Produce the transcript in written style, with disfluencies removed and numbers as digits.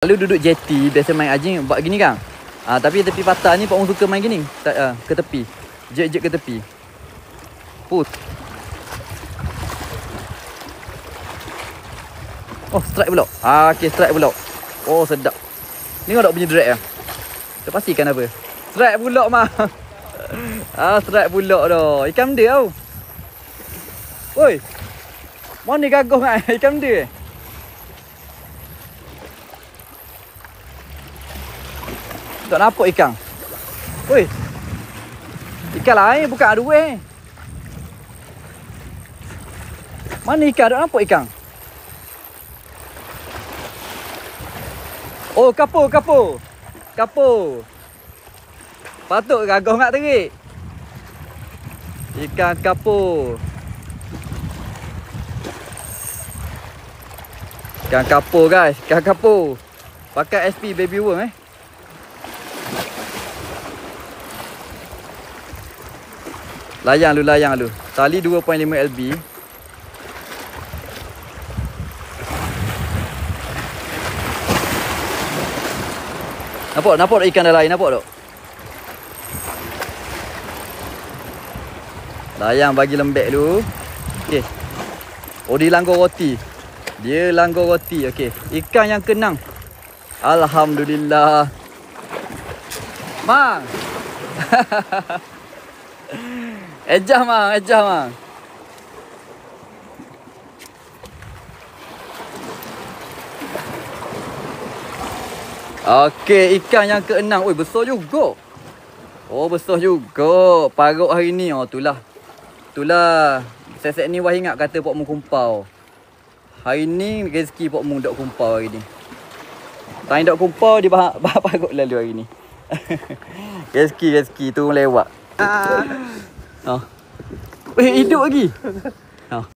Lalu duduk jeti, biasa main anjing buat gini kan. Tapi tepi patah ni Pak Ong suka main gini. Ke tepi. Jet-jet ke tepi. Put. Oh, strike pula. Okey, strike pula. Oh, sedap. Ni kau tak punya drag ah. Kita pastikan apa? Strike pula mah. Strike pula dah. Ikan dia tau. Oi. Mana gagah kan ikan dia? Tak nampak ikan. Oi. Ikan lain bukan aduh. Mana ikan? Tak nampak ikan. Oh, kapur. Patut gagah nak terik. Ikan kapur. Ikan kapur guys, ikan kapur. Pakai SP baby worm Layang lu. Tali 2.5 LB. Nampak ikan dah lain, nampak tak? Layang bagi lembek dulu. Okey. Oh, dia langgar roti. Okey. Ikan yang kenang. Alhamdulillah. Mang. Ejah mang. Okey, ikan yang ke-6. Oi, besar juga. Oh, besar juga. Parut hari ni. Oh, itulah. Set-set ni wah ingat kata Pak Mung kumpau. Hari ni rezeki Pak Mung dok kumpau hari ni. Time dok kumpau dia bahak parut lalu hari ni. Rezeki turun lewat. Hidup lagi.